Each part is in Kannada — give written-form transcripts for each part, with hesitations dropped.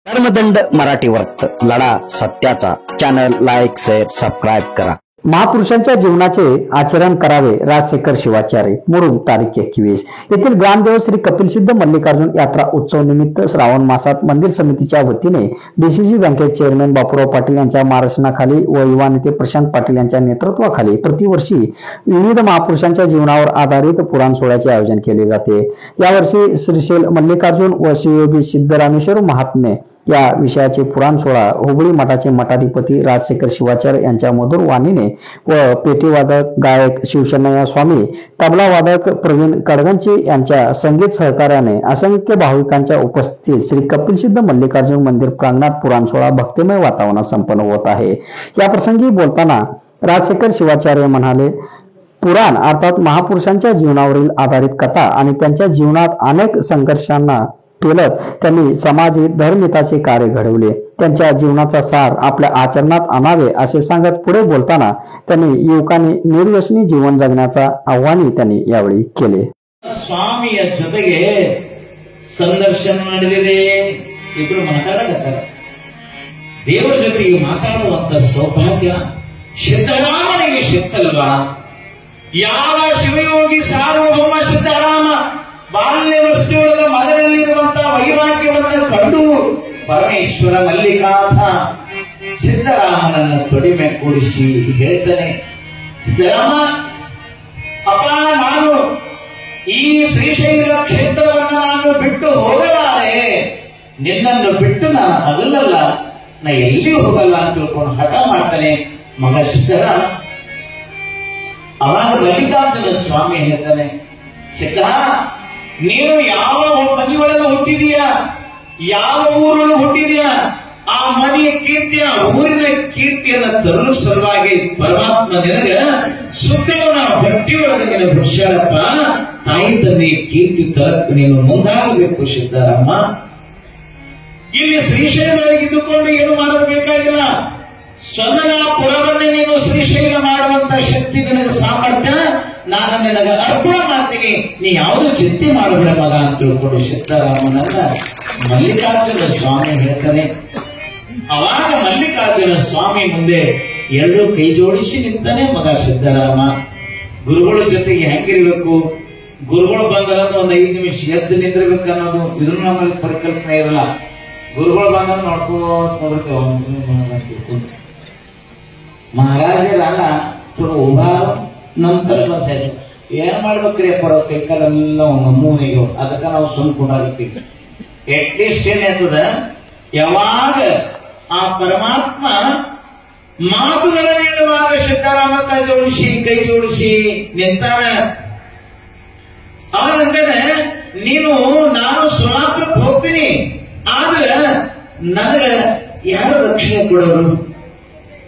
धर्मदंड मराठी वर्त लढा सत्याचा चॅनल लाईक शेअर सबस्क्राईब करा। महापुरुषांच्या जीवनाचे आचरण करावे। राजशेखर शिवाचार्य मुरुम तारीख 21। येथील ग्रामदेव श्री कपिलसिद्ध मल्लिकार्जुन यात्रा उत्सव निमित्त श्रावण मासात मंदिर समितीच्या वतीने डीसीसी बँकेचे चेअरमन बापूराव पाटील यांच्या मार्गदर्शनाखाली व युवा नेते प्रशांत पाटील यांच्या नेतृत्वाखाली प्रतिवर्षी विविध महापुरुषांच्या जीवनावर आधारित पुराण सोहळ्याचे आयोजन केले जाते। यावर्षी श्रीशैल मल्लिकार्जुन व शिवयोगी सिद्धरामेश्वर महात्मे या विषयाचे पुराण सोहळा हुबळी मठाचे मठाधिपती राजशेखर शिवाचार्य यांच्या मधुर वाणीने व पेटीवादक गायक शिवशरणय्या स्वामी, तबला वादक प्रवीण कडगंची यांच्या संगीत सहकार्याने असंख्य भाविकांच्या उपस्थितीत श्री कपिलसिद्ध मल्लिकार्जुन मंदिर प्रांगणात पुराण सोहळा भक्तिमय वातावरणात संपन्न होत आहे। या प्रसंगी बोलताना राजशेखर शिवाचार्य म्हणाले, पुराण अर्थात महापुरुषांच्या जीवनावरील आधारित कथा आणि त्यांच्या जीवनात अनेक संघर्षांना पेलत त्यांनी समाजिक धर्महिताचे कार्य घडवले। त्यांच्या जीवनाचा सार आपल्या आचरणात आणावे असे सांगत पुढे बोलताना त्यांनी युवकांनी निर्व्यसनी जीवन जगण्याचा आव्हानही त्यांनी यावेळी केले। ಸ್ವಾಮಿಯ ಜೊತೆಗೆ ಸಂದರ್ಶನ ನಡೆದಿದೆ, ಇಬ್ಬರು ಮಾತಾಡಕತ್ತಾರೆ। ದೇವರ ಜೊತೆಗೆ ಮಾತಾಡುವಂತ ಸೌಭಾಗ್ಯ ಸಿದ್ದರಾಮನಿಗೆ ಸಿಕ್ಕಲ್ವಾ? ಯಾವ ಶಿವಯೋಗಿ ಸಾರ್ವಭೌಮ ಸಿದ್ದರಾಮ ಬಾಲ್ಯವಸ್ಥೆಯೊಳಗ ಮದರಲ್ಲಿರುವಂತಹ ವೈರಾಗ್ಯವನ್ನು ಕಂಡು ಪರಮೇಶ್ವರ ಮಲ್ಲಿಕಾಥ ಸಿದ್ದರಾಮನನ್ನು ತೊಡಿಮೆ ಕೂಡಿಸಿ ಹೇಳ್ತಾನೆ, ಸಿದ್ದರಾಮ ಅಪ್ಪ, ನಾನು ಈ ಶ್ರೀಶೈಲ ಕ್ಷೇತ್ರವನ್ನು ನಾನು ಬಿಟ್ಟು ಹೋಗಲಾರೆ, ನಿನ್ನನ್ನು ಬಿಟ್ಟು ನಾನು ಅಗಲಲ್ಲ, ನಾ ಎಲ್ಲಿಯೂ ಹೋಗಲ್ಲ ಅಂತ ತಿಳ್ಕೊಂಡು ಹಠ ಮಾಡ್ತಾನೆ ಮಗ ಸಿದ್ದರಾಮ। ಅವಾಗ ಮಲ್ಲಿಕಾರ್ಜುನ ಸ್ವಾಮಿ ಹೇಳ್ತಾನೆ, ಸಿದ್ಧ, ನೀನು ಯಾವ ಮನೆಯೊಳಗೆ ಹುಟ್ಟಿದೀಯ, ಯಾವ ಊರೊಳಗೆ ಹುಟ್ಟಿದೀಯ, ಆ ಮನೆಯ ಕೀರ್ತಿಯ ಊರಿನ ಕೀರ್ತಿಯನ್ನ ತರಲು ಸಲುವಾಗಿ ಪರಮಾತ್ಮ ನಿನಗ ಸುತ್ತವನ ಹೊಟ್ಟಿಯೊಳಗೆ ನಿನಗೆ ಹುಷಾರಪ್ಪ, ತಾಯಿ ತಂದೆ ಕೀರ್ತಿ ತರಕ್ಕೆ ನೀನು ಮುಂದಾಗಬೇಕು ಸಿದ್ದರಾಮ। ಇಲ್ಲಿ ಶ್ರೀಶೈಲವಾಗಿದ್ದುಕೊಂಡು ಏನು ಮಾಡಬೇಕಾಗಿಲ್ಲ, ಸ್ವರ್ಣಪುರವನ್ನೇ ನೀನು ಶ್ರೀಶೈಲ ಮಾಡುವಂತ ಶಕ್ತಿ ನಿನಗೆ ಸಾಮರ್ಥ್ಯ ನಾನು ನಿನಗೆ ಅರ್ಪಣೆ ಮಾಡ್ತೀನಿ, ನೀ ಯಾವುದು ಚಿಂತೆ ಮಾಡಬೇಡ ಮಗ ಅಂತ ತಿಳ್ಕೊಂಡು ಸಿದ್ದರಾಮನನ್ನ ಮಲ್ಲಿಕಾರ್ಜುನ ಸ್ವಾಮಿ ಹೇಳ್ತಾನೆ। ಅವಾಗ ಮಲ್ಲಿಕಾರ್ಜುನ ಸ್ವಾಮಿ ಮುಂದೆ ಎರಡು ಕೈ ಜೋಡಿಸಿ ನಿಂತಾನೆ ಮಗ ಸಿದ್ದರಾಮ। ಗುರುಗಳ ಜೊತೆಗೆ ಹೆಂಗಿರ್ಬೇಕು, ಗುರುಗಳು ಬಂದ್ರೆ ಒಂದು 5 ನಿಮಿಷ ಎದ್ದು ನಿಂತಿರ್ಬೇಕು ಅನ್ನೋದು ಇದನ್ನು ನಮ್ಮಲ್ಲಿ ಪರಿಕಲ್ಪನೆ ಇರಲ್ಲ। ಗುರುಗಳು ಬಂದ್ರೆ ನೋಡ್ಕೋತ ನೋಡ್ತೇವೆ, ಮಹಾರಾಜರಲ್ಲ ಥೋಡ ಉಭಾರ ನಂತರ ಸರಿ ಏನ್ ಮಾಡ್ಬೇಕ್ರಿ ಅಪ್ಪ, ಕೈಕಾಲೆಲ್ಲ ಮೂನಿಗೆ ಅದಕ್ಕೆ ನಾವು ಸುಮ್ಕೊಂಡಿರ್ತೀವಿ। ಅಟ್ಲೀಸ್ಟ್ ಏನಾಗ್ತದ, ಯಾವಾಗ ಆ ಪರಮಾತ್ಮ ಮಾತುಗಳನ್ನು ಹೇಳುವಾಗ ಸಿದ್ದರಾಮ ಕೈ ಜೋಡಿಸಿ ನಿಂತಾನ, ಅವನಂತಾನೆ, ನೀನು ನಾನು ಸೋಲಾಪುರಕ್ಕೆ ಹೋಗ್ತೀನಿ, ಆದ್ರೆ ನನಗೆ ಯಾರು ರಕ್ಷಣೆ ಕೊಡೋರು,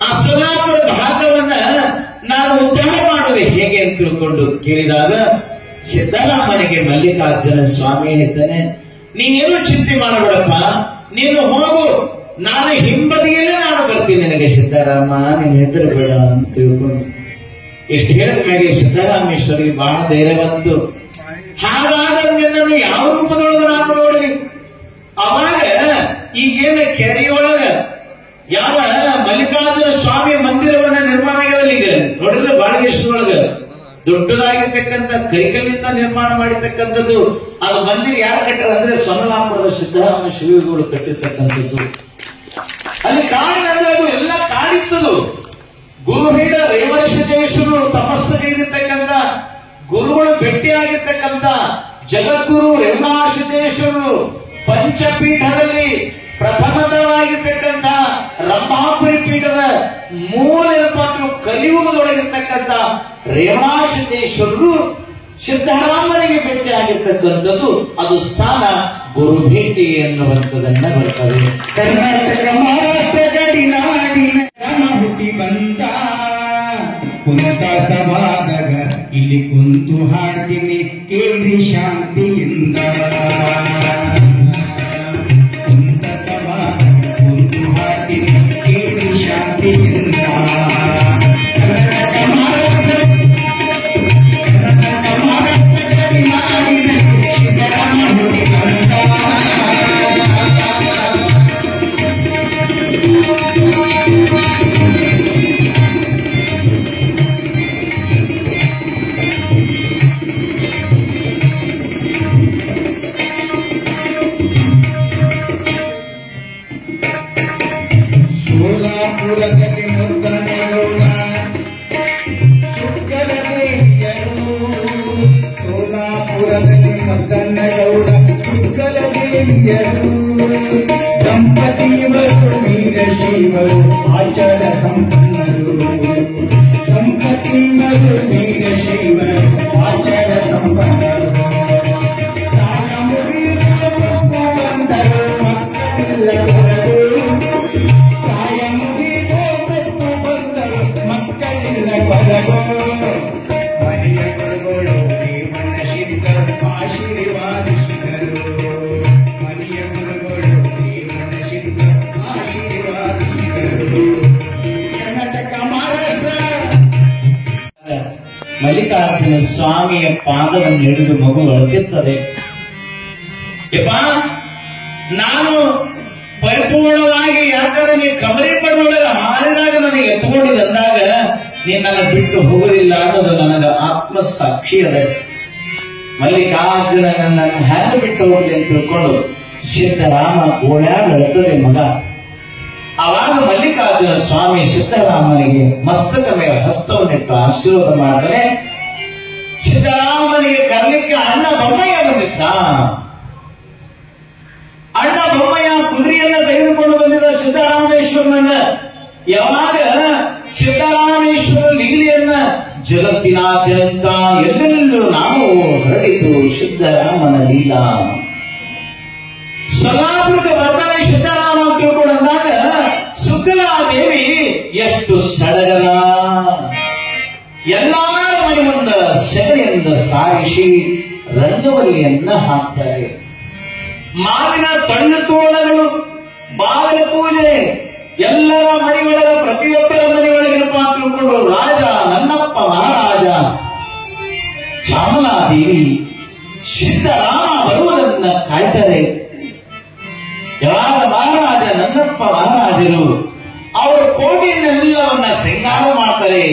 ಆ ಸೋಲಾಪುರ ಭಾಗವನ್ನ ನಾನು ಉದ್ಧಾರ ಮಾಡುವೆ ಹೇಗೆ ಅಂತ ತಿಳ್ಕೊಂಡು ಕೇಳಿದಾಗ ಸಿದ್ದರಾಮನಿಗೆ ಮಲ್ಲಿಕಾರ್ಜುನ ಸ್ವಾಮಿ ಹೇಳ್ತಾನೆ, ನೀನೇನು ಚಿಂತೆ ಮಾಡಬೇಡಪ್ಪ, ನೀನು ಹೋಗು, ನಾನು ಹಿಂಬದಿಯಲ್ಲೇ ನಾನು ಬರ್ತೀನಿ ನಿನಗೆ ಸಿದ್ದರಾಮ, ನೀನು ಹೆದರಬೇಡ ಅಂತ ತಿಳ್ಕೊಂಡು ಎಷ್ಟು ಹೇಳಿದ ಮ್ಯಾಗೆ ಸಿದ್ದರಾಮೇಶ್ವರಿಗೆ ಬಹಳ ಧೈರ್ಯ ಬಂತು। ಹಾಗಾದ್ರೆ ನಿನ್ನನ್ನು ಯಾವ ರೂಪದೊಳಗೆ ನಾನು ನೋಡಲಿ? ಅವಾಗ ಈಗೇನು ಕೆರೆಯೊಳಗ ಯಾವ ಮಲ್ಲಿಕಾರ್ಜುನ ಸ್ವಾಮಿ ಮಂದಿರವನ್ನ ನಿರ್ಮಾಣ ಆಗಲ್ಲ, ಈಗ ನೋಡಿದ್ರೆ ಬಾಳಗೇಶ್ವರೊಳಗ ದೊಡ್ಡದಾಗಿರ್ತಕ್ಕಂಥ ಕೈಕಲ್ಲಿಂದ ನಿರ್ಮಾಣ ಮಾಡಿರ್ತಕ್ಕಂಥದ್ದು, ಅದು ಮಂದಿರ ಯಾರು ಕಟ್ಟರ ಅಂದ್ರೆ ಸೊನ್ನಲಾಪುರದ ಸಿದ್ದರಾಮ ಶಿವಯೋಗಿಗಳು ಕಟ್ಟಿರ್ತಕ್ಕಂಥದ್ದು। ಅಲ್ಲಿ ಕಾಡಿನಲ್ಲಿ ಅದು ಎಲ್ಲ ಕಾಡಿತ್ತದು। ಗುರುಹೀಡ ರೇವಣಸಿದ್ದೇಶ್ವರರು ತಪಸ್ಸಲ್ಲಿರ್ತಕ್ಕಂಥ ಗುರುಗಳು ಭೇಟಿಯಾಗಿರ್ತಕ್ಕಂಥ ಜಗದ್ಗುರು ರೇವಣಸಿದ್ದೇಶ್ವರರು ಪಂಚಪೀಠದಲ್ಲಿ ಪ್ರಥಮವಾಗಿರ್ತಕ್ಕಂಥ ರಂಭಾಪುರಿ ಪೀಠದ ಮೂಲ ಪಾತ್ರ ಕಲಿಯುಗದೊಳಗಿರ್ತಕ್ಕಂಥ ರೇವಣಸಿದ್ದೇಶ್ವರರು ಸಿದ್ದರಾಮನಿಗೆ ಭೇಟಿಯಾಗಿರ್ತಕ್ಕಂಥದ್ದು, ಅದು ಸ್ಥಾನ ಗುರು ಭೇಟಿ ಎನ್ನುವಂಥದನ್ನ ಬರ್ತದೆ। ಕರ್ನಾಟಕ ಮಹಾರಾಷ್ಟ್ರಗಡಿನಾಡಿನ ಹುಟ್ಟಿ ಬಂದ ಕುಂತ ಸಭಾದಾಗ ಇಲ್ಲಿ ಕುಂತು ಹಾಡ್ತೀನಿ ಕೇಳಿ ಶಾಂತಿಯಿಂದ, ಕುಂತ ಸಭಾದಾಗ ಕುಂತು ಹಾಡ್ತೀನಿ ಕೇಳಿ ಶಾಂತಿಯಿಂದ। ಸಿದ್ದರಾಮ ಹುಟ್ಟಿ ಬಂದ ಸೋಲಾಪುರದಲ್ಲಿ ಮುದ್ದನೆಗೌಡ ಸುಗ್ಗಲ ದೇವಿಯರು ಸೋಲಾಪುರದಲ್ಲಿ ಮುದ್ದನೆಗೌಡ ಸುಗ್ಗಲ ದೇವಿಯರು ದಂಪತಿಯವರು ವೀರಶೈವರು ಆಚಾರ ಸಂಪನ್ನರು ದಂಪತಿಯವರು ವೀರಶೈವರು ಆಚಾರ ಸಂಪನ್ನರು ಕಾಲ ಮುಗಿದ ಬಂದರು ಮಕ್ಕಳೆಲ್ಲ ಬರಲು ಕಾಯ ಮುಗಿದ ಬಂದರು ಮಕ್ಕಳೆಲ್ಲ ಬರಲು ಮನೆಯ ಗುರುಗಳು ದೇವನ ಸಿದ್ಧರು ಆಶೀರ್ವಾದಿಸಿದರು ಮನೆಯ ಗುರುಗಳು ದೇವನ ಸಿದ್ಧರು ಆಶೀರ್ವಾದಿಸಿದರು ಕರ್ನಾಟಕ ಮಹಾರಾಷ್ಟ್ರ ಮಲ್ಲಿಕಾರ್ಜುನ ಸ್ವಾಮಿಯ ಪಾದವನ್ನು ಹಿಡಿದು ಮಗು ಅಳುತ್ತಿರುತ್ತದೆ. ಯಪ್ಪ, ನಾನು ಪರಿಪೂರ್ಣವಾಗಿ ಯಾಕಂದ್ರೆ ನೀ ಕಬರಿ ಪಡೊಳಗೆ ಹಾರಿದಾಗ ನನಗೆ ಎತ್ಕೊಂಡಿದ್ದ ಅಂದಾಗ ನೀನ್ ನನ್ನ ಬಿಟ್ಟು ಹೋಗುದಿಲ್ಲ ಅನ್ನೋದು ನನಗೆ ಆತ್ಮ ಸಾಕ್ಷಿ ಅದ. ಮಲ್ಲಿಕಾರ್ಜುನ ನನ್ನ ಹ್ಯಾಂಗ ಬಿಟ್ಟು ಹೋಗ್ಲಿ ಅಂತ ತಿಳ್ಕೊಂಡು ಸಿದ್ದರಾಮ ಓಡಾಡಿ ಅಳ್ತದೆ ಮಗ. ಆವಾಗ ಮಲ್ಲಿಕಾರ್ಜುನ ಸ್ವಾಮಿ ಸಿದ್ದರಾಮನಿಗೆ ಮಸ್ತಕ ಮೇಲೆ ಹಸ್ತವನ್ನಿಟ್ಟು ಆಶೀರ್ವಾದ ಮಾಡಿದರೆ ಸಿದ್ದರಾಮನಿಗೆ ಕರ್ಲಿಕ್ಕೆ ಅಣ್ಣ ಬೊಮ್ಮಯ್ಯ ಬಂದಿದ್ದ. ಅಣ್ಣ ಬೊಮ್ಮಯ್ಯ ಕುದುರೆಯನ್ನ ತೆಗೆದುಕೊಂಡು ಬಂದಿದ್ದ ಸಿದ್ದರಾಮೇಶ್ವರನನ್ನ. ಯಾವಾಗ ಸಿದ್ದರಾಮೇಶ್ವರ ಲೀಲೆಯನ್ನ ಜಗತ್ತಿನಾದ್ಯಂತ ಎಲ್ಲೆಲ್ಲೂ ನಾವು ಹರಡಿತು ಸಿದ್ದರಾಮನ ಲೀಲಾ. ಸೊಲ್ಲಾಪುರಕ್ಕೆ ಬರ್ತಾನೆ ಸಿದ್ದರಾಮ ತಿಳ್ಕೊಂಡಾಗ ಸುಗ್ಗಲಾದೇವಿ ಎಷ್ಟು ಸಡಗರ. ಎಲ್ಲಾರ ಮನೆ ಮುಂದ ಸೆಗಣಿಯಿಂದ ಸಾರಿಸಿ ರಂಗವಲ್ಲಿಯನ್ನ ಹಾಕ್ತಾರೆ. ಮಾವಿನ ತಣ್ಣು ತೋರಣಗಳು, ಬಾಗಿಲ ಪೂಜೆ, ಎಲ್ಲರ ಮನೆಯೊಳಗ ಪ್ರತಿಯೊಬ್ಬರ ಮನೆಯೊಳಗಿನಪ್ಪ ತಿಳ್ಕೊಂಡು ರಾಜ ನನ್ನಪ್ಪ ಮಹಾರಾಜ ಚಾಮಲಾದೇವಿ ಸಿದ್ದರಾಮ ಬರುವುದನ್ನ ಕಾಯ್ತಾರೆ. ಯಾವಾಗ ಮಹಾರಾಜ ನನ್ನಪ್ಪ ಮಹಾರಾಜರು ಅವರು ಕೋಟೆಯನ್ನೆಲ್ಲವನ್ನ ಶೃಂಗಾರ ಮಾಡ್ತಾರೆ.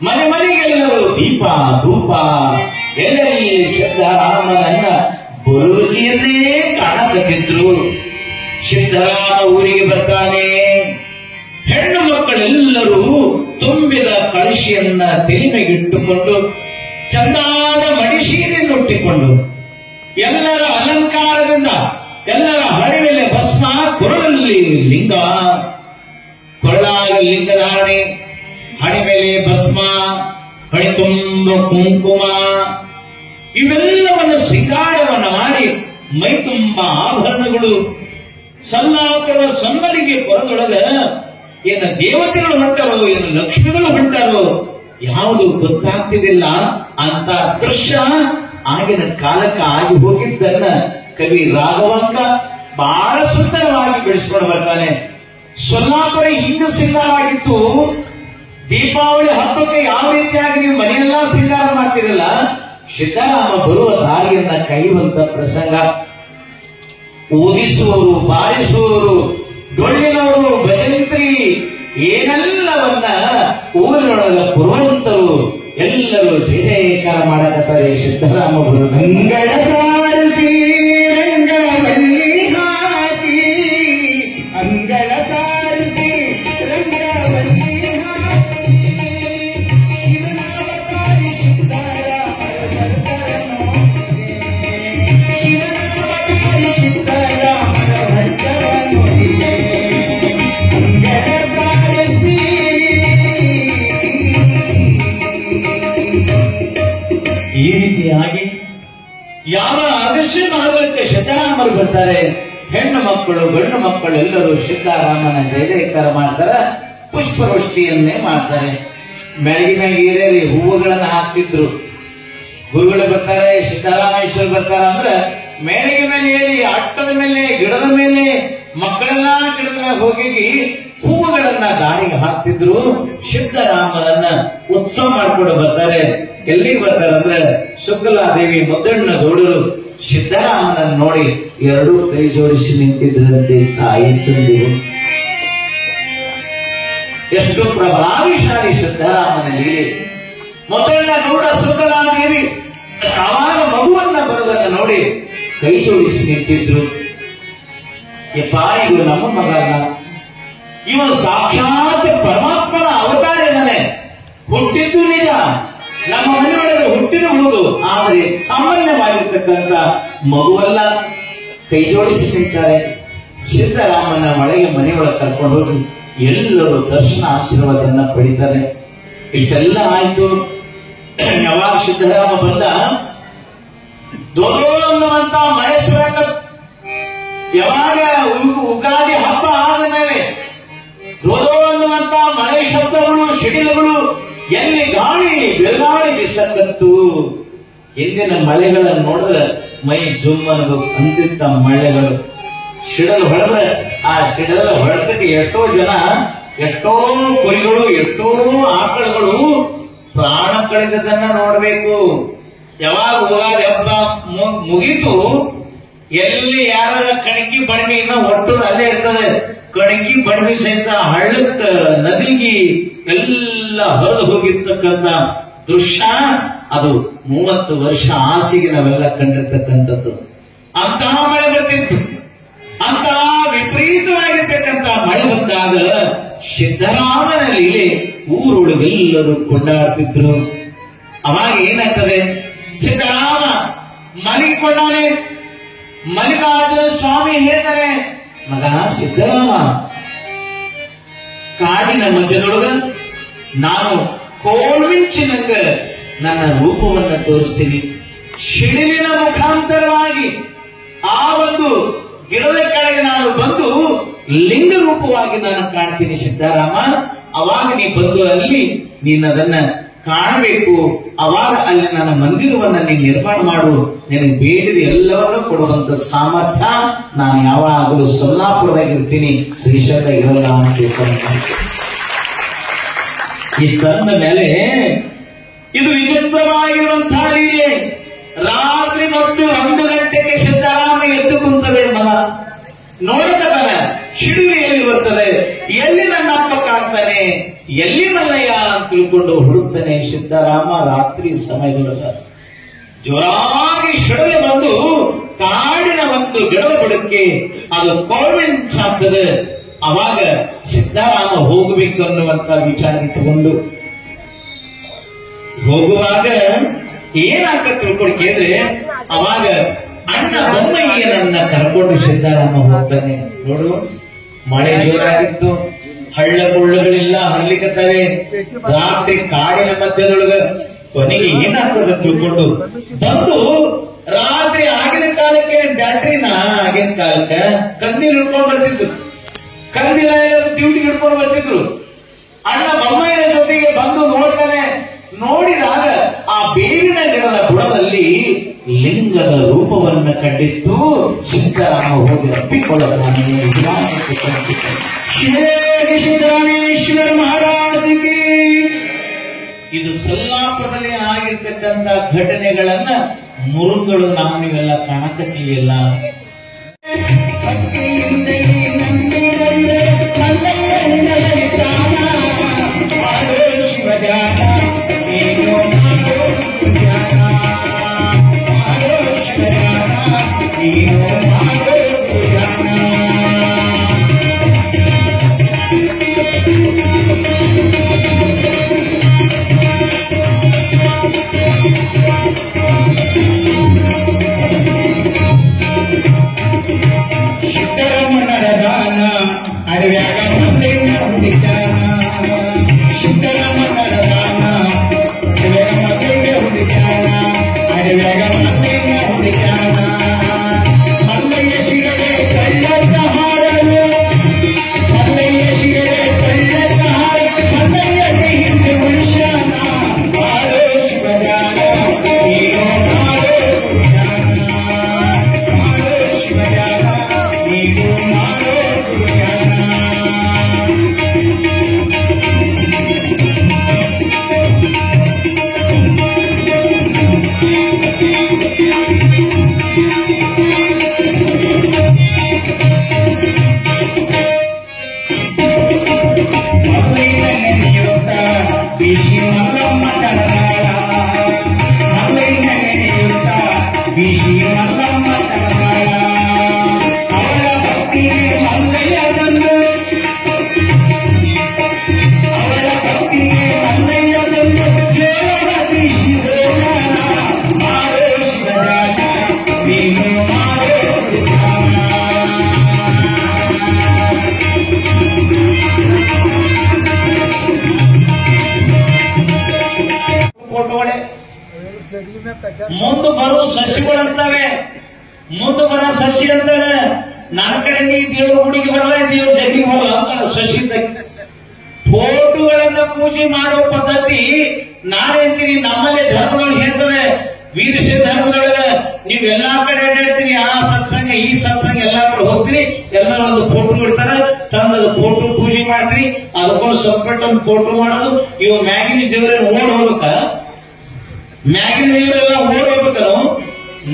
ಮನೆ ಮನೆಗೆಲ್ಲರೂ ದೀಪ ಧೂಪ, ಎಲ್ಲರಲ್ಲಿ ಸಿದ್ದರಾಮನನ್ನ ಬರುಸಿಯನ್ನೇ ಕಾಣಕತ್ತಿದ್ರು. ಸಿದ್ದರಾಮ ಊರಿಗೆ ಬರ್ತಾನೆ. ಹೆಣ್ಣು ಮಕ್ಕಳೆಲ್ಲರೂ ತುಂಬಿದ ಕಳಶಿಯನ್ನ ತೆಲಿಮೆಗಿಟ್ಟುಕೊಂಡು ಚಂದಾದ ಮಡಿಸೀರೆಯನ್ನು ಉಟ್ಟಿಕೊಂಡು ಎಲ್ಲರ ಅಲಂಕಾರದಿಂದ ಎಲ್ಲರ ಹರಿವೆಲೆ ಭಸ್ಮ, ಕೊರಳಲ್ಲಿ ಲಿಂಗ, ಕೊರಳಾಗಿ ಲಿಂಗಧಾರಣೆ, ಹಣಿ ಮೇಲೆ ಭಸ್ಮ, ಹಣಿ ತುಂಬ ಕುಂಕುಮ, ಇವೆಲ್ಲವನ್ನು ಶೃಂಗಾರವನ್ನು ಮಾಡಿ ಮೈ ತುಂಬ ಆಭರಣಗಳು. ಸೊಲ್ಲಾಪುರದ ಸೊನ್ನಲಿಗೆ ಪೊರದೊಳಗ ಏನು ದೇವತೆಗಳು ಹೊಂಟರೋ, ಏನು ಲಕ್ಷ್ಮಿಗಳು ಹೊಂಟರೋ ಯಾವುದು ಗೊತ್ತಾಗ್ತಿದ್ದಿಲ್ಲ ಅಂತ ದೃಶ್ಯ ಆಗಿನ ಕಾಲಕ್ಕೆ ಆಗಿ ಹೋಗಿದ್ದನ್ನ ಕವಿ ರಾಘವಂಕ ಬಹಳ ಸುಂದರವಾಗಿ ಬೆಳೆಸ್ಕೊಂಡು ಬರ್ತಾನೆ. ಸೊಲ್ಲಾಪುರ ಹಿಂಗ ಶೃಂಗಾರವಾಗಿತ್ತು. ದೀಪಾವಳಿ ಹಬ್ಬಕ್ಕೆ ಯಾವ ರೀತಿಯಾಗಿ ನೀವು ಮನೆಯೆಲ್ಲ ಶೃಂಗಾರ ಮಾಡ್ತಿರಲ್ಲ, ಸಿದ್ದರಾಮ ಬರುವ ದಾರಿಯನ್ನ ಕೈಯುವಂತ ಪ್ರಸಂಗ. ಊದಿಸುವವರು, ಬಾರಿಸುವವರು, ಡೊಳ್ಳಿನವರು, ಭಜಂತ್ರಿ ಏನೆಲ್ಲವನ್ನ ಊರಿನೊಳಗ ಪುರುವಂತರು ಎಲ್ಲರೂ ಜಯ ಜಯಕಾರ ಮಾಡಕತ್ತಾರೆ. ಸಿದ್ದರಾಮ ಬರು ಮಂಗಳ ಸಾರಥಿ ರಂಗವಲ್ಲಿ ಹಾಕಿ, ಅಂಗಳ ಸಾರಥಿ ರಂಗವಲ್ಲಿ ಹಾಕಿ, ಶಿವನಾವತಾರಿ ಸಿದ್ದರಾಮರ ಶಿವನಾವತಾರಿ ಸಿದ್ದರಾಮರ ಭಟ್ಟರ ನೋಡಿದೆ. ಅಂಗಳ ಸಾರಥಿ ಈ ರೀತಿಯಾಗಿ ಯಾವ ಆಗಸ್ಟ್ ಮಾದಕ್ಕೆ ಸಿದ್ದರಾಮರು ಬರ್ತಾರೆ. ಹೆಣ್ಣು ಮಕ್ಕಳು ಗಂಡು ಮಕ್ಕಳು ಎಲ್ಲರೂ ಸಿದ್ದರಾಮನ ಜಯ ಜಯಕಾರ ಮಾಡ್ತಾರೆ. ಪುಷ್ಪವೃಷ್ಟಿಯನ್ನೇ ಮಾಡ್ತಾರೆ. ಬೆಳಗಿನ ಏರಿಯಲ್ಲಿ ಹೂವುಗಳನ್ನ ಹಾಕ್ತಿದ್ರು. ಗುರುಗಳು ಬರ್ತಾರೆ, ಸಿದ್ದರಾಮೇಶ್ವರ ಬರ್ತಾರ ಅಂದ್ರೆ ಮೇಳಿಗೆ ಮೇಲೆ ಏರಿ ಅಟ್ಟದ ಮೇಲೆ ಗಿಡದ ಮೇಲೆ ಮಕ್ಕಳೆಲ್ಲ ಗಿಡದ ಮೇಲೆ ಹೋಗಿ ಹೂವುಗಳನ್ನ ದಾರಿಗೆ ಹಾಕ್ತಿದ್ರು. ಸಿದ್ದರಾಮನನ್ನ ಉತ್ಸವ ಮಾಡ್ಕೊಂಡು ಬರ್ತಾರೆ. ಎಲ್ಲಿಗೆ ಬರ್ತಾರೆ ಅಂದ್ರೆ ಶುಕ್ಲಾದೇವಿ ಮುದ್ದಣ್ಣ ಗೌಡರು ಸಿದ್ದರಾಮನನ್ನು ನೋಡಿ ಎರಡೂ ಕೈ ಜೋಡಿಸಿ ನಿಂತಿದ್ದರಂತೆ ತಾಯಿ ತಂದೆಯು. ಎಷ್ಟು ಪ್ರಭಾವಿಶಾಲಿ ಸಿದ್ದರಾಮನ ಲೀಲೆ. ಮುದ್ದಣ್ಣ ಗೌಡ ಶುಕ್ಲಾದೇವಿ ಆವಾಗ ಮಗುವನ್ನ ಬರೋದನ್ನ ನೋಡಿ ಕೈ ಜೋಡಿಸಿ ನಿಂತಿದ್ರು. ಯಪ್ಪ, ಇದು ನಮ್ಮ ಮಗನ, ಇವನು ಸಾಕ್ಷಾತ್ ಪರಮಾತ್ಮನ ಅವತಾರ ಇದ್ದಾನೆ. ಹುಟ್ಟಿದ್ದು ನಿಜ, ನಮ್ಮ ಮನೆಯೊಳಗೆ ಹುಟ್ಟಿನ ಹೌದು, ಆದರೆ ಸಾಮಾನ್ಯವಾಗಿರ್ತಕ್ಕಂಥ ಮಗುವಲ್ಲ. ಕೈ ಜೋಡಿಸಿ ನಿಂತಾರೆ. ಸಿದ್ದರಾಮನ ಒಳಗೆ ಮನೆಯೊಳಗೆ ಕರ್ಕೊಂಡು ಹೋಗಿ ಎಲ್ಲರೂ ದರ್ಶನ ಆಶೀರ್ವಾದನ್ನ ಪಡಿತಾರೆ. ಇಷ್ಟೆಲ್ಲ ಆಯ್ತು. ಯಾವಾಗ ಸಿದ್ದರಾಮ ಬಂದ, ದೋದೋ ಅನ್ನುವಂತ ಮಹೇಶ್ವರ ಯಾವಾಗ ಉಗಾದಿ ಹಬ್ಬ ಆದ ಮೇಲೆ ದೋದೋ ಅನ್ನುವಂತ ಮಳೆ ಶಬ್ದಗಳು, ಸಿಡಿಲುಗಳು, ಎಲ್ಲಿ ಗಾಳಿ ಬೆಳಗಾಳಿ ಬಿಸಕ್ಕಂತು. ಹಿಂದಿನ ಮಳೆಗಳನ್ನು ನೋಡಿದ್ರೆ ಮೈ ಜುಮ್ ಅನ್ನೋದು ಅಂತಿದ್ದ ಮಳೆಗಳು. ಸಿಡಲು ಹೊಡೆದ್ರೆ ಆ ಸಿಡಲ ಹೊಡೆದಕ್ಕೆ ಎಷ್ಟೋ ಜನ, ಎಷ್ಟೋ ಕುರಿಗಳು, ಎಷ್ಟೋ ಆಕಳುಗಳು ಪ್ರಾಣ ಕಳೆದದನ್ನ ನೋಡ್ಬೇಕು. ಯಾವಾಗ ಉಗಾದಿ ಹಬ್ಬ ಮುಗಿತು, ಎಲ್ಲಿ ಯಾರ ಕಣಕಿ ಬಣ್ಮಿ ಇನ್ನ ಒಟ್ಟು ಅಲ್ಲೇ ಇರ್ತದೆ. ಕಣಕಿ ಬಣ್ಮಿ ಸಹಿತ ಹಳ್ಳಕ್ಕ ನದಿಗೆ ಎಲ್ಲ ಹೊರದು ಹೋಗಿರ್ತಕ್ಕಂಥ ದೃಶ್ಯ ಅದು 30 ವರ್ಷ ಆಸೆಗೆ ನಾವೆಲ್ಲ ಕಂಡಿರ್ತಕ್ಕಂಥದ್ದು. ಅಂತಹ ಮಳೆ ಬರ್ತಿತ್ತು. ಅಂತಹ ವಿಪರೀತವಾಗಿರ್ತಕ್ಕಂಥ ಮಳೆ ಬಂದಾಗ ಸಿದ್ದರಾಮನ ಲೀಲೆ ಊರೊಳಗೆಲ್ಲರೂ ಕೊಂಡಾಡ್ತಿದ್ರು. ಅವಾಗ ಏನಾಗ್ತದೆ, ಸಿದ್ದರಾಮ ಮಲಗಿಕೊಂಡಾನೆ. ಮಲ್ಲಿಕಾರ್ಜುನ ಸ್ವಾಮಿ ಹೇಳ್ತಾರೆ, ಮಗ ಸಿದ್ದರಾಮ, ಕಾಡಿನ ಮಧ್ಯದೊಳಗ ನಾನು ಕೋಲ್ಮಿಂಚಿನಂಗ ನನ್ನ ರೂಪವನ್ನು ತೋರಿಸ್ತೀನಿ. ಸಿಡಿಲಿನ ಮುಖಾಂತರವಾಗಿ ಆ ಒಂದು ಗಿಡದ ಕೆಳಗೆ ನಾನು ಬಂದು ಲಿಂಗ ರೂಪವಾಗಿ ನಾನು ಕಾಣ್ತೀನಿ ಸಿದ್ದರಾಮ. ಅವಾಗ ನೀ ಬಂದು ಅಲ್ಲಿ ನೀನು ಅದನ್ನ ಕಾಣಬೇಕು. ಅವಾಗ ಅಲ್ಲಿ ನನ್ನ ಮಂದಿರವನ್ನ ನೀನು ನಿರ್ಮಾಣ ಮಾಡು. ನಿನಗೆ ಬೇಡಿದ ಎಲ್ಲವನ್ನೂ ಕೊಡುವಂತ ಸಾಮರ್ಥ್ಯ ನಾನು ಯಾವಾಗಲೂ ಸೊಲ್ಲಾಪುರದಾಗಿರ್ತೀನಿ, ಶ್ರೀಶೈಲ ಇರಲ್ಲ ಅಂತ ತಿಳ್ಕೊಂಡು. ಇಷ್ಟಂದ ಮೇಲೆ ಇದು ವಿಚಿತ್ರವಾಗಿರುವಂತಹ ಲೀಲೆ. ರಾತ್ರಿ ಮತ್ತು 1 ಗಂಟೆಗೆ ಸಿದ್ದರಾಮ ಎದ್ದು ಕುಂತದೆ. ಮಗ ನೋಡ್ತಾನ, ಸಿಡಿಲು ಎಲ್ಲಿ ಬರ್ತದೆ, ಎಲ್ಲಿ ನನ್ನ ಅಪ್ಪ ಕಾಡ್ತಾನೆ, ಎಲ್ಲಿ ಮಲ್ಲಯ್ಯ ಅಂತ ತಿಳ್ಕೊಂಡು ಹುಡುಕ್ತಾನೆ ಸಿದ್ದರಾಮ. ರಾತ್ರಿ ಸಮಯದೊಳಗ ಜೋರಾಗಿ ಸಿಡಿಲು ಬಂದು ಕಾಡಿನ ಒಂದು ಗಿಡದ ಬುಡಕ್ಕೆ ಅದು ಕೋಲ್ಮಿಂಚಾಗ್ತದೆ. ಅವಾಗ ಸಿದ್ದರಾಮ ಹೋಗಬೇಕು ಅನ್ನುವಂತ ವಿಚಾರ ಇಟ್ಟುಕೊಂಡು ಹೋಗುವಾಗ ಏನಾಗ್ತದೆ ತಿಳ್ಕೊಂಡು ಕೇಳಿದ್ರೆ, ಅವಾಗ ಅಣ್ಣ ಬೊಮ್ಮಯ್ಯನನ್ನ ಕರ್ಕೊಂಡು ಸಿದ್ದರಾಮ ಹೋಗ್ತಾನೆ. ನೋಡು, ಮಳೆ ಜೋರಾಗಿತ್ತು, ಹಳ್ಳ ಕೊಳ್ಳಗಳಿಲ್ಲ, ಹರ್ಲಿಕ್ಕತ್ತವೆ. ರಾತ್ರಿ ಕಾಡಿನ ಮಧ್ಯದೊಳಗ ಕೊನೆಗೆ ಏನಾಗ್ತದೆ ತಿಳ್ಕೊಂಡು ಬಂದು ರಾತ್ರಿ ಆಗಿನ ಕಾಲಕ್ಕೆ ಬ್ಯಾಟ್ರಿನ ಆಗಿನ ಕಾಲಕ್ಕೆ ಕಂದಿಲ್ ಹಿಡ್ಕೊಂಡು ಬರ್ತಿದ್ರು. ಕಂದಿಲ ಡ್ಯೂಟಿ ಹಿಡ್ಕೊಂಡು ಬರ್ತಿದ್ರು. ಅಣ್ಣ ಬೊಮ್ಮಯ್ಯನ ಜೊತೆಗೆ ಬಂದು ನೋಡ್ತಾನೆ. ನೋಡಿದಾಗ ಆ ಬೇವಿನ ಗಿಡದ ಬುಡದಲ್ಲಿ ಲಿಂಗದ ರೂಪವನ್ನ ಕಂಡಿತ್ತು. ಸಿದ್ದರಾಮ ಹೋಗಿ ಅಪ್ಪಿಕೊಳ್ಳೋದು ಸಿದ್ದರಾಮೇಶ್ವರ ಮಹಾರಾಜಿಗೆ. ಇದು ಸೊಲ್ಲಾಪುರದಲ್ಲಿ ಆಗಿರ್ತಕ್ಕಂಥ ಘಟನೆಗಳನ್ನ ಮುರುಗಳು ನಾವು ನೀವೆಲ್ಲ ಕಾಣಕತ್ತೀವಿಲ್ಲ. ಮುಂದೆ ಬರೋ ಸಸಿಗಳಂತವೆ, ಮುಂದೆ ಬರೋ ಸಸಿ ಅಂತಾನೆ. ನನ್ನ ಕಡೆ ನೀ ದೇವ್ರ ಗುಡಿಗೆ ಬರಲ್ಲ, ದೇವ್ರ ಜಗ್ಗಿಗೆ ಬರಲ್ಲ ಅಂತಾನೆ ಸಸಿ. ಫೋಟೋಗಳನ್ನ ಪೂಜೆ ಮಾಡೋ ಪದ್ಧತಿ ನಾನೇಂತೀನಿ ನಮ್ಮಲ್ಲಿ ಧರ್ಮಗಳು ಹೇಳ್ತವೆ. ವೀರಶೈವ ಧರ್ಮದೊಳಗೆ ನೀವು ಎಲ್ಲಾ ಕಡೆ ಹೇಳ್ತೀರಿ, ಆ ಸತ್ಸಂಗ ಈ ಸತ್ಸಂಗ ಎಲ್ಲಾ ಕಡೆ ಹೋಗ್ತೀರಿ, ಎಲ್ಲರೂ ಒಂದು ಫೋಟೋ ಇಡ್ತಾರೆ, ತಂದ ಫೋಟೋ ಪೂಜೆ ಮಾಡ್ತೀರಿ, ಅದಕ್ಕೊಂದು ಸಪ್ರೇಟ್ ಒಂದು ಫೋಟೋ ಮಾಡೋದು. ಇವು ಮ್ಯಾಗಿನ ದೇವರನ್ನ ಓಡ್ ಹೋಗ್ಬೇಕ, ಮ್ಯಾಗಿನ ದೇವರೆಲ್ಲ ಓಡ್ ಹೋಗ್ಬೇಕನು.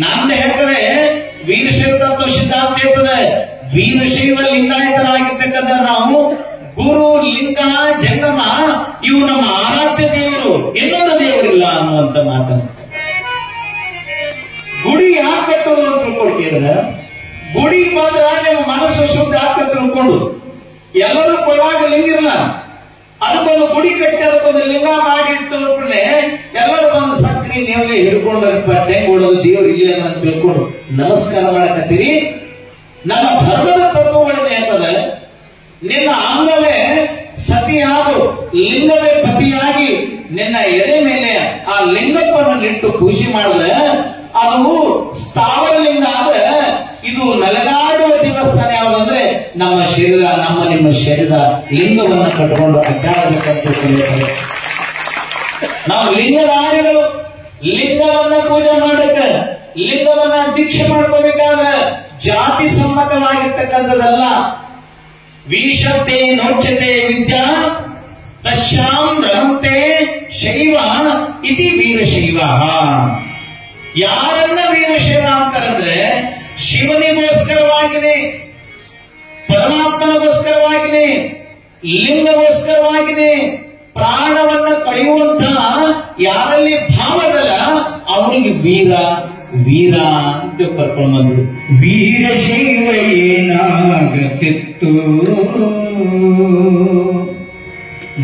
ನಂದು ಹೇಳ್ತದೆ ವೀರಶೈವ ತತ್ವ ಸಿದ್ಧಾಂತ ಹೇಳ್ತದೆ, ವೀರಶೈವ ಲಿಂಗಾಯತರಾಗಿರ್ತಕ್ಕಂಥ ನಾವು ಗುರು, ಲಿಂಗ, ಜಂಗಮ ಇವು ನಮ್ಮ ಆರಾಧ್ಯ ದೇವರು, ಇನ್ನೊಂದು ದೇವರಿಲ್ಲ ಅನ್ನುವಂತ ಮಾತನ್ನು. ಗುಡಿ ಯಾಕೆ ಕಟ್ಟೋದು ಅಂತ ತಿಳ್ಕೊಳ್ತೀರ? ಗುಡಿ ಬಂದ್ರ ನಿಮ್ಮ ಮನಸ್ಸು ಶುದ್ಧ ಆಗ್ತದೆ ತಿಳ್ಕೊಂಡು. ಎಲ್ಲರೂ ಕೊಡುವಾಗ ಲಿಂಗಿರಲ್ಲ, ಅದಕ್ಕೊಂದು ಗುಡಿ ಕಟ್ಟಿ ಅದಕ್ಕೊಂದು ಲಿಂಗ ಮಾಡಿಟ್ಟೇ ಎಲ್ಲರೂ ಬಂದು ಸಕ್ರಿ ನೇವಲೆ ಹಿಡ್ಕೊಂಡು ಕೊಡೋದು ದೇವ್ರು ಇಲ್ಲ ಅಂತ ತಿಳ್ಕೊಂಡು ನಮಸ್ಕಾರ ಮಾಡಕತ್ತೀರಿ. ನಮ್ಮ ಧರ್ಮದ ತತ್ವಗಳನ್ನ ಹೇಳ್ತದೆ, ನಿನ್ನ ಅಂಗವೇ ಸತಿಯಾದು ಲಿಂಗವೇ ಪತಿಯಾಗಿ ನಿನ್ನ ಎದೆ ಮೇಲೆ ಆ ಲಿಂಗಪ್ಪನಿಟ್ಟು ಪೂಜೆ ಮಾಡಿದ್ರೆ ಅದು ಸ್ಥಾವರ ಲಿಂಗ ಆದ್ರೆ, ಇದು ನಲಗಾಡುವ ದೇವಸ್ಥಾನ ಯಾವ್ದಂದ್ರೆ ನಮ್ಮ ಶರೀರ, ನಮ್ಮ ನಿಮ್ಮ ಶರೀರ ಲಿಂಗವನ್ನು ಕಟ್ಟಿಕೊಂಡು ಅಡ್ಡಾಡಬೇಕಂತ. ನಾವು ಲಿಂಗಧಾರಿಗಳು, ಲಿಂಗವನ್ನ ಪೂಜೆ ಮಾಡಕ್ಕೆ, ಲಿಂಗವನ್ನ ದೀಕ್ಷೆ ಮಾಡ್ಕೋಬೇಕಾದ್ರೆ ಜಾತಿ ಸಮ್ಮತವಾಗಿರ್ತಕ್ಕಂಥದ್ದಲ್ಲ. ವಿಶಬ್ದೆ ನೋಚ್ಯತೆ ವಿದ್ಯಾ ತಶ್ಯಾಂ ರಣಂತೆ ಶೈವ ಇತಿ ವೀರಶೈವ. ಯಾರನ್ನ ವೀರಶೈವ ಅಂತಾರಂದ್ರೆ ಶಿವನಿಗೋಸ್ಕರವಾಗಿನೇ, ಪರಮಾತ್ಮನಿಗೋಸ್ಕರವಾಗಿನೇ, ಲಿಂಗಗೋಸ್ಕರವಾಗಿನೇ ಪ್ರಾಣವನ್ನ ಕಳೆಯುವಂತಹ ಯಾರಲ್ಲಿ ಭಾವದಲ್ಲ ಅವನಿಗೆ ವೀರ ವೀರ ಅಂತ ಕರ್ಕೊಂಡು ಬಂದ್ರು. ವೀರಶೈವ ಏನಾಗತಿತ್ತು,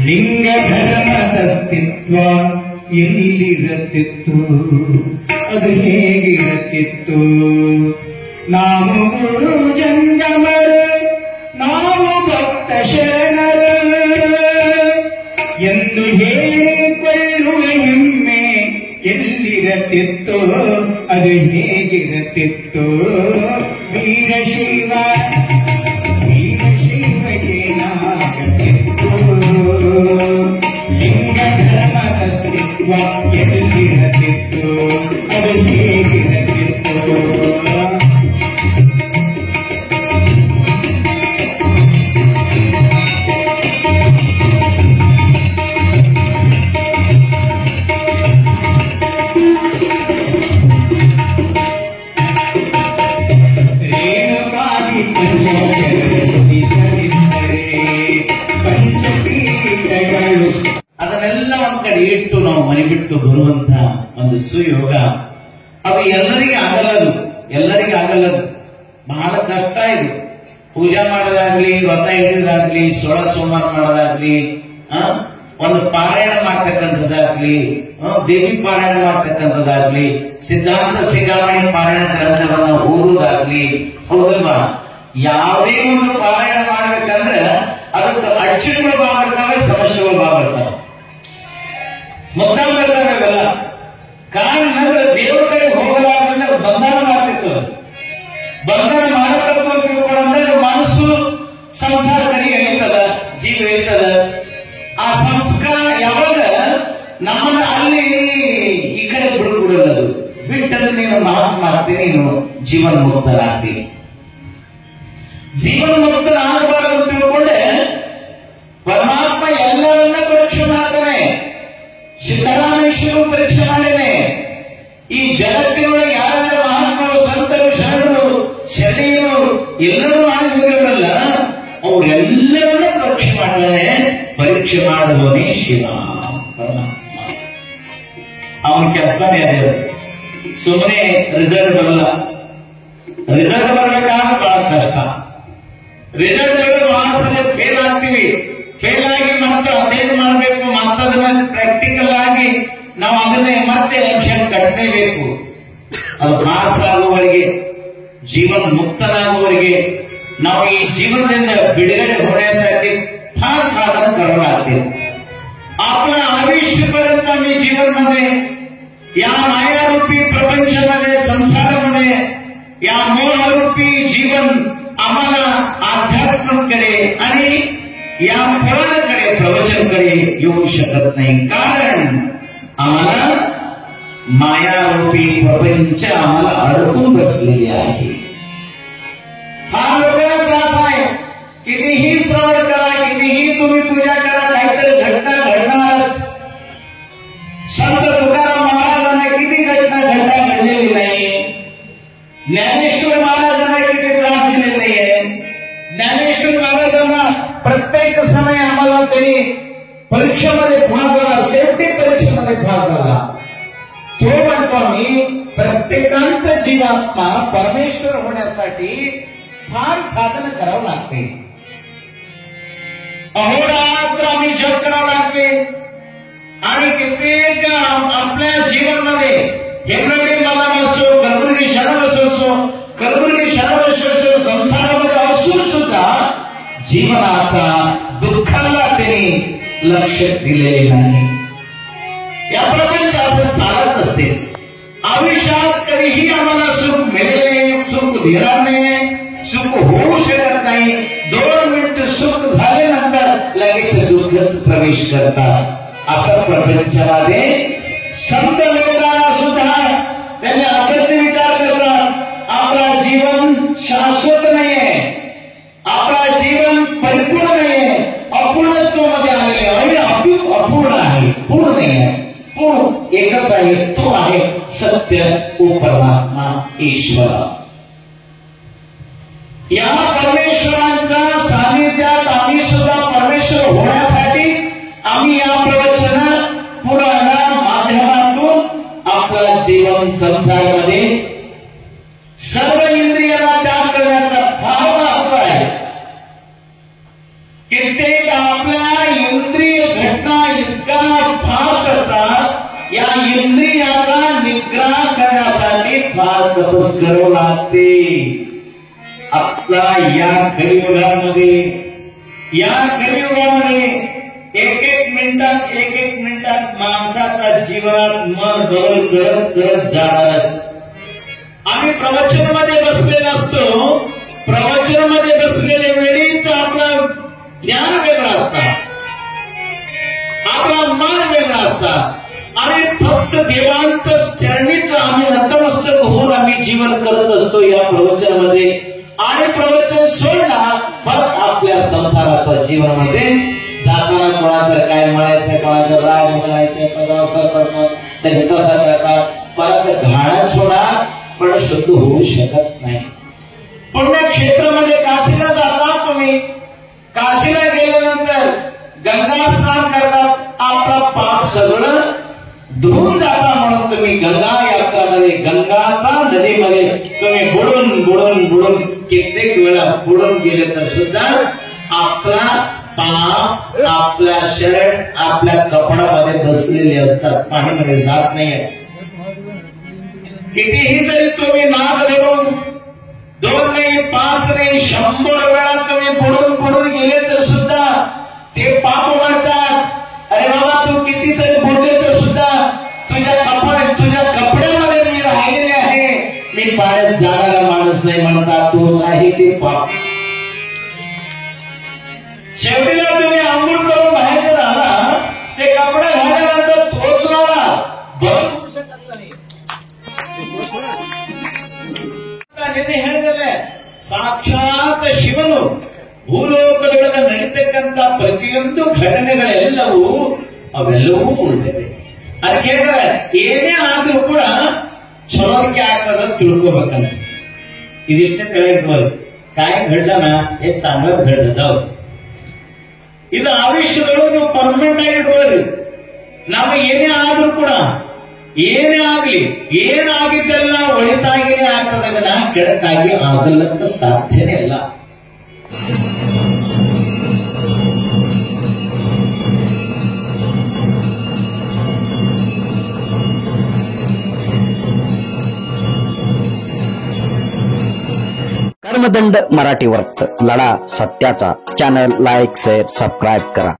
ಲಿಂಗ ಧರ್ಮದ ಅಸ್ತಿತ್ವ ಎಲ್ಲಿರತಿತ್ತು, ಅದು ಹೇಗಿರತಿತ್ತು? ನಾವು ಗುರು ಜಂಗಮರು, ನಾವು ಭಕ್ತ ಶರಣರು ಎಂದು ಹೇಳಿಕೊಳ್ಳುವ ಹೆಮ್ಮೆ ಎಲ್ಲಿರತಿತ್ತು, ಅದು ಹೇಗಿರತಿತ್ತು? ವೀರಶೈವ ವೀರಶೈವ ಏನಾಗತಿತ್ತು, ಲಿಂಗ ಧರ್ಮದ ಅಸ್ತಿತ್ವ ಎಲ್ಲಿರತಿತ್ತು, ಅದು ಹೇಗಿರತಿತ್ತು? ಅದನ್ನೆಲ್ಲ ಒಂದ್ ಕಡೆ ಇಟ್ಟು ನಾವು ಮನೆ ಬಿಟ್ಟು ಬರುವಂತ ಒಂದು ಸುಯೋಗ, ಅದು ಎಲ್ಲರಿಗೆ ಆಗಲ್ಲದು, ಎಲ್ಲರಿಗೆ ಆಗಲ್ಲದು. ಬಹಳ ಕಷ್ಟ ಇದು. ಪೂಜಾ ಮಾಡೋದಾಗ್ಲಿ, ವ್ರತ ಹಿಡಿಯೋದಾಗ್ಲಿ, ಸೋಮವಾರ ಮಾಡೋದಾಗ್ಲಿ, ಒಂದು ಪಾರಾಯಣ ಮಾಡ್ತಕ್ಕಂಥದ್ದಾಗ್ಲಿ, ದೇವಿ ಪಾರಾಯಣ ಮಾಡ್ತಕ್ಕಂಥದ್ದಾಗ್ಲಿ, ಸಿದ್ಧಾಂತ ಸಿಗಾಮಣಿ ಪಾರಾಯಣ ಗ್ರಂಥವನ್ನ ಓದುವುದಾಗ್ಲಿ, ಹೌದಲ್ವಾ? ಯಾವುದೇ ಒಂದು ಪಾರಾಯಣ ಮಾಡ್ಬೇಕಂದ್ರೆ ಅದಕ್ಕೆ ಅಡಚಣೆಗಳು ಬಾಗಿರ್ತಾವೆ, ಸಮಸ್ಯೆಗಳು ಬಾಗಿರ್ತಾವೆ, ಮುದ್ದಾಗಲ್ಲ. ಕಾರಣ ದೇವರ ಕಡೆ ಹೋಗಲಾರ್ದಂದ್ರೆ ಬಂಧನ ಮಾಡ್ತಿತ್ತು. ಬಂಧನ ಮಾಡಬೇಕು ಅಂತ ತಿಳ್ಕೊಂಡ್ರೆ ಮನಸ್ಸು ಸಂಸಾರ ಕಡೆಗೆ ಹೇಳ್ತದ, ಜೀವ ಹೇಳ್ತದ. ಆ ಸಂಸ್ಕಾರ ಯಾವಾಗ ನಮ್ಮನ್ನ ಅಲ್ಲಿ ಈ ಕಡೆ ಬಿಡುಗಡದು ಬಿಟ್ಟರೆ ನೀನು ಮಹಾತ್ಮ ಆಗ್ತೀನಿ, ನೀನು ಜೀವನ ಮುಕ್ತರಾಗ್ತೀನಿ. ಜೀವನ ಮುಕ್ತರಾಗಬಾರದು ಅಂತ ತಿಳ್ಕೊಂಡೆ ಪರಮಾತ್ಮ ಎಲ್ಲವನ್ನ ಪರೀಕ್ಷೆ ಮಾಡ್ತಾನೆ. ಸಿದ್ದರಾಮೇಶ್ವರ ಪರೀಕ್ಷೆ ಮಾಡಿದೆ. ಈ ಜಗತ್ತಿನೊಳಗೆ ಯಾರ್ಯಾರ ಮಹಾತ್ಮರು, ಸಂತರು, ಶರಣರು, ಶರಣೀಯರು ಎಲ್ಲರೂ ಆಗಿರಲ್ಲ, ಅವರೆಲ್ಲರನ್ನ ಪರೀಕ್ಷೆ ಮಾಡ್ತಾನೆ. ಪರೀಕ್ಷೆ ಮಾಡುವನೇ ಶಿವ ಪರಮಾತ್ಮ. ಅವನ ಕೆಲಸನೇ ಅದೇ. ಸುಮ್ಮನೆ ರಿಸಲ್ಟ್ ಬರಲ್ಲ. ರಿಸಲ್ಟ್ ಬರಬೇಕಾದ್ರೆ ಬಹಳ ಕಷ್ಟ. ರಿಸಲ್ಟ್ ಮಾಸನೆ ಫೇಲ್ ಆಗ್ತೀವಿ. ಫೇಲ್ ಆಗಿ ಮತ್ತೆ ಅದೇನು ಮಾಡಬೇಕು, ಮತ್ತದನ್ನ ಪ್ರಾಕ್ಟಿಕಲ್ ಆಗಿ ನಾವು ಅದನ್ನೇ ಮತ್ತೆ ಎಲೆಕ್ಷನ್ ಕಟ್ಟಲೇಬೇಕು. ಅದು ಪಾಸ್ ಆಗುವವರೆಗೆ, ಜೀವನ ಮುಕ್ತನಾಗುವವರೆಗೆ, ನಾವು ಈ ಜೀವನದಿಂದ ಬಿಡುಗಡೆ ಹೊಡೆಯसाठी फार साधन करावं लागते. आपलं आयुष्यपर्यंत आम्ही जीवनमध्ये या मायारूपी प्रपंचामध्ये संसारामध्ये या मोहरूपी जीवन आम्हाला अध्यात्माकडे आणि या फळाकडे प्रवचनकडे येऊ शकत नाही, कारण आम्हाला मायारूपी प्रपंच आम्हाला अडकून बसलेली आहे. हा लोकांना त्रास आहे. कितीही श्रवण करा, कितीही तुम्ही पूजा करा, काहीतरी घटना घडणारच. संत तुकाराम महाराजांना किती घटना घडलेली नाही. ज्ञानेश्वर महाराजांना किती त्रास दिलेला नाहीये. ज्ञानेश्वर महाराजांना प्रत्येक समय आम्हाला तरी परीक्षेमध्ये पास झाला, शेवटी परीक्षेमध्ये पास झाला. तो म्हणतो आम्ही प्रत्येकांचा जीवात्मा परमेश्वर होण्यासाठी फार साधन करावं लागते. अहोरात्र आम्ही जप करावं लागते आणि कित्येक आपल्या जीवनामध्ये हेमरेडी मला असो, कलबुर्गी शरणबस असो, कलबुर्गी शरणबस असो, संसारामध्ये असून सुद्धा जीवनाचा दुःखाला त्यांनी लक्ष दिलेले नाही. या प्रपंच असं चालत असते. आयुष्यात कधीही आम्हाला सुख मिळेल, सुख देणार नाही, सुख होऊ शकत नाही. 2 मिनिट सुख झाल्यानंतर लगेच दुःखच प्रवेश करतात. असं प्रपंचामध्ये संत लोकांना सुद्धा त्यांनी असंच विचार करतात, आपला जीवन शाश्वत नाहीये, आपला जीवन परिपूर्ण नाहीये, अपूर्णत्वामध्ये आलेले आहे. अपूर्ण आहे, पूर्ण नाही आहे. पूर्ण एकच आहे, तो आहे सत्य ओ परमात्मा ईश्वर. या परमेश्वरांच्या सानिध्यात आम्ही सुद्धा परमेश्वर होण्यासाठी आम्ही या प्रवचन पुराणा माध्यमातून आपलं जीवन संसारामध्ये सर्व इंद्रियांना त्याग करण्याचा फार महत्व आहे. कित्येक आपल्या इंद्रिय घटना इतका फास्ट असतात, या इंद्रियाचा निग्रह करण्यासाठी फार तपस करावं लागते. आपला या कलियुगामध्ये एक मिनिटात माणसाचा जीवनात मन बदल करत जाणार. आम्ही प्रवचनामध्ये बसलेलो असतो, प्रवचनामध्ये बसलेल्या वेळीच आपलं ज्ञान वेगळं असतं, आपला मन वेगळा असतात आणि फक्त देवांचं चरणीचं आम्ही नतमस्तक होऊन आम्ही जीवन करत असतो या प्रवचनामध्ये. आणि प्रवचन सोडला परत आपल्या संसाराच्या जीवनामध्ये जाताना कोणाचं काय म्हणायचं, कोणाचं राग म्हणायचं, पदावसा करतात, तरी तसा करतात. परत घाणा सोडा पण शुद्ध होऊ शकत नाही. पुण्यक्षेत्रामध्ये काशीला जाता तुम्ही, काशीला गेल्यानंतर गंगा स्नान करतात, आपला पाप सगळं धुवून जाता म्हणून तुम्ही गंगा यात्रामध्ये गंगाचा नदीमध्ये तुम्ही बुडून कित्येक वेळा बुडून गेले तर सुद्धा आपला पाप आपल्या शर्ट आपल्या कपड्यामध्ये बसलेले असतात, पाणीमध्ये जात नाहीये. कितीही तरी तुम्ही नाग धरून 2 नाही 5 नाही 100 वेळा तुम्ही बुडून गेले तर सुद्धा ते पाप म्हणतात. अरे बाबा तू कितीतरी बुडले तर सुद्धा तुझ्या कपड्यामध्ये मी राहिलेले आहे, मी पाण्यात जाणारा माणूस नाही म्हणतात, तोच आहे ते पाप. शेवटीला तुम्ही आंघोळ करून बाहेर राहिला, ते कपडे घातल्यानंतर तोच राहिला बरोबर शकत नाही. ಹೇಳಿದಲ್ಲ ಸಾಕ್ಷಾತ್ ಶಿವನು ಭೂಲೋಕದೊಳಗೆ ನಡೀತಕ್ಕಂಥ ಪ್ರತಿಯೊಂದು ಘಟನೆಗಳೆಲ್ಲವೂ ಅವೆಲ್ಲವೂ ಉಳಿದಿದೆ. ಅದಕ್ಕೆ ಹೇಳ್ತಾರೆ ಏನೇ ಆದ್ರೂ ಕೂಡ ಚಲೋದಕ್ಕೆ ಆಗ್ತದ ತಿಳ್ಕೋಬೇಕಂತ. इदिष्ट करायचं काय घडलं ना हे चांगलंच घडलं जाऊ. ಇದು ಆಯುಷ್ಯದೊಳಗೆ ಪರ್ಮನೆಂಟ್ ಆಗಿ ಇಟ್ಕೊಳ್ಳಿ. ನಾವು ಏನೇ ಆದ್ರೂ ಕೂಡ ಏನೇ ಆಗ್ಲಿ ಏನಾಗಿದ್ದೆಲ್ಲ ಒಳಿತಾಗಿನೇ ಆಗ್ತದೆ, ನಾ ಕೆಡಕಾಗಿ ಆಗಲಕ್ಕ ಸಾಧ್ಯನೇ ಇಲ್ಲ. कर्मदंड मराठी वर्त लढा सत्याचा. चॅनल लाईक शेअर सबस्क्राईब करा.